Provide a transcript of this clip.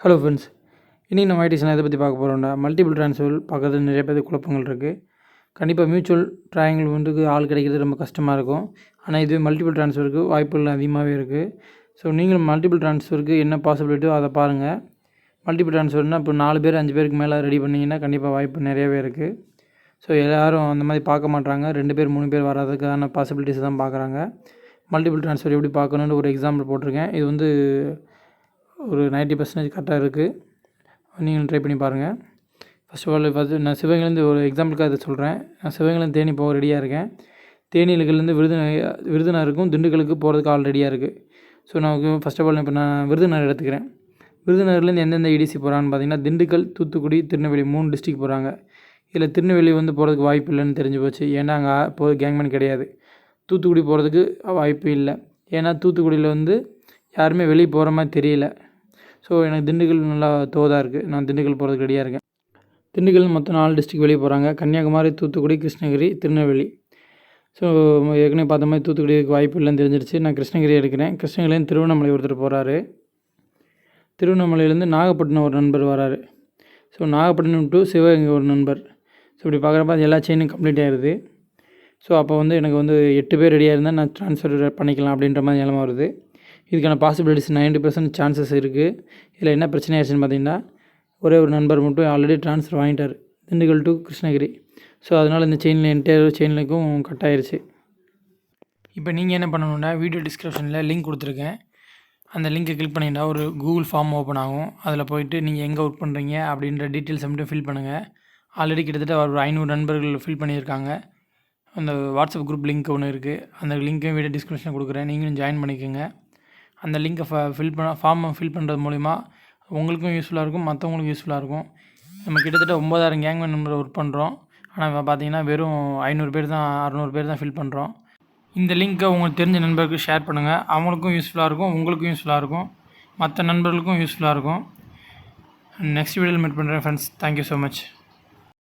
Hello friends, இன்றைக்கி நம்ம IDs எதை பற்றி பார்க்க போகிறோம்னா மல்டிபிள் ட்ரான்ஸ்ஃபர் பார்க்குறது நிறைய பேர் குழப்பங்கள் இருக்குது. கண்டிப்பாக மியூச்சுவல் ட்ரையாங்கிள் வந்து ஆள் கிடைக்கிறது ரொம்ப கஷ்டமாக இருக்கும். ஆனால் இதுவே மல்டிபிள் ட்ரான்ஸ்ஃபருக்கு வாய்ப்புகள் அதிகமாகவே இருக்குது. ஸோ நீங்களும் மல்டிபிள் ட்ரான்ஸ்ஃபருக்கு என்ன பாசிபிலிட்டியோ அதை பாருங்கள். மல்டிபிள் ட்ரான்ஸ்ஃபர்னால் இப்போ 4 பேர் 5 பேருக்கு மேலே ரெடி பண்ணிங்கன்னா கண்டிப்பாக வாய்ப்பு நிறையவே இருக்குது. ஸோ எல்லோரும் அந்த மாதிரி பார்க்க மாட்டாங்க. 2 பேர் 3 பேர் வர்றதுக்கான பாசிபிலிட்டிஸ் தான் பார்க்குறாங்க. மல்டிபிள் ட்ரான்ஸ்ஃபர் எப்படி பார்க்கணுன்னு ஒரு எக்ஸாம்பிள் போட்டிருக்கேன். இது வந்து ஒரு 90% கரெக்டாக இருக்குது. நீங்களும் ட்ரை பண்ணி பாருங்கள். ஃபர்ஸ்ட் ஆஃப் ஆல் பார்த்து நான் சிவகங்கையிலேருந்து ஒரு எக்ஸாம்பிளுக்காக அதை சொல்கிறேன். நான் சிவகங்கையிலேருந்து தேனி போக ரெடியாக இருக்கேன். தேனியிலேருந்து விருதுநகருக்கும் திண்டுக்கலுக்கு போகிறதுக்கு ஆள் ரெடியாக இருக்குது. ஸோ நான் ஃபர்ஸ்ட் ஆஃப் ஆல் இப்போ நான் விருதுநகர் எடுத்துக்கிறேன். விருதுநகர்லேருந்து எந்தெந்த இடிசி போகிறான்னு பார்த்தீங்கன்னா திண்டுக்கல், தூத்துக்குடி, திருநெல்வேலி 3 டிஸ்ட்ரிக் போகிறாங்க. இதில் திருநெல்வேலி வந்து போகிறதுக்கு வாய்ப்பு இல்லைன்னு தெரிஞ்சு போச்சு. ஏன்னா அங்கே போய் கேங்மேன் கிடையாது. தூத்துக்குடி போகிறதுக்கு வாய்ப்பு இல்லை. ஏன்னா தூத்துக்குடியில் வந்து யாருமே வெளியே போகிற மாதிரி தெரியல. ஸோ எனக்கு திண்டுக்கல் நல்லா தோதாக இருக்குது. நான் திண்டுக்கல் போகிறதுக்கு ரெடியாக இருக்கேன். திண்டுக்கல் மொத்தம் 4 டிஸ்ட்ரிக் வெளியே போகிறாங்க. கன்னியாகுமரி, தூத்துக்குடி, கிருஷ்ணகிரி, திருநெல்வேலி. ஸோ ஏற்கனவே பார்த்த மாதிரி தூத்துக்குடிக்கு வாய்ப்பு இல்லைன்னு தெரிஞ்சிருச்சு. நான் கிருஷ்ணகிரி எடுக்கிறேன். கிருஷ்ணகிரிலேருந்து திருவண்ணாமலை ஒருத்தர் போகிறாரு. திருவண்ணாமலையிலேருந்து நாகப்பட்டினம் ஒரு நண்பர் வராரு. ஸோ நாகப்பட்டினம் டு சிவகங்கை ஒரு நண்பர். ஸோ இப்படி பார்க்குறப்ப எல்லா செயினும் கம்ப்ளீட் ஆகிடுது. ஸோ அப்போ வந்து எனக்கு வந்து 8 பேர் ரெடியாக இருந்தால் நான் ட்ரான்ஸ்ஃபர் பண்ணிக்கலாம் அப்படின்ற மாதிரி நிலமை வருது. இதுக்கான பாசிபிலிட்டிஸ் 90% சான்சஸ் இருக்குது. இதில் என்ன பிரச்சனை ஆயிடுச்சுன்னு பார்த்தீங்கன்னா ஒரே ஒரு நண்பர் மட்டும் ஆல்ரெடி ட்ரான்ஸ்ஃபர் வாங்கிட்டார் திண்டுக்கல் டு கிருஷ்ணகிரி. ஸோ அதனால் இந்த என்டையர் செயினுக்கும் கட் ஆயிடுச்சு. இப்போ நீங்கள் என்ன பண்ணணுன்னா வீடியோ டிஸ்கிரிப்ஷனில் லிங்க் கொடுத்துருக்கேன். அந்த லிங்க்கை கிளிக் பண்ணிங்கன்னா ஒரு கூகுள் ஃபார்ம் ஓப்பன் ஆகும். அதில் போய்ட்டு நீங்கள் எங்கே ஒர்க் பண்ணுறீங்க அப்படின்ற டீட்டெயில்ஸை மட்டும் ஃபில் பண்ணுங்கள். ஆல்ரெடி கிட்டத்தட்ட ஒரு 500 நண்பர்கள் ஃபில் பண்ணியிருக்காங்க. அந்த வாட்ஸ்அப் குரூப் லிங்க் ஒன்று இருக்குது. அந்த லிங்க்கையும் வீடியோ டிஸ்கிரிப்ஷனில் கொடுக்குறேன். நீங்களும் ஜாயின் பண்ணிக்கோங்க. அந்த லிங்க்கை ஃபார்மை ஃபில் பண்ணுறது மூலிமா உங்களுக்கும் யூஸ்ஃபுல்லாக இருக்கும், மற்றவங்களுக்கும் யூஸ்ஃபுல்லாக இருக்கும். நம்ம கிட்டத்தட்ட 9000 கேங்மேன் நம்பர் ஒர்க் பண்ணுறோம். ஆனால் இப்போ பார்த்தீங்கன்னா வெறும் 500 பேர் தான் 600 பேர் தான் ஃபில் பண்ணுறோம். இந்த லிங்க்கை உங்களுக்கு தெரிஞ்ச நண்பர்களுக்கு ஷேர் பண்ணுங்கள். அவங்களுக்கும் யூஸ்ஃபுல்லாக இருக்கும், உங்களுக்கும் யூஸ்ஃபுல்லாக இருக்கும், மற்ற நண்பர்களுக்கும் யூஸ்ஃபுல்லாக இருக்கும். நெக்ஸ்ட் வீடியோவில் மீட் பண்ணுறேன் ஃப்ரெண்ட்ஸ். Thank you so much.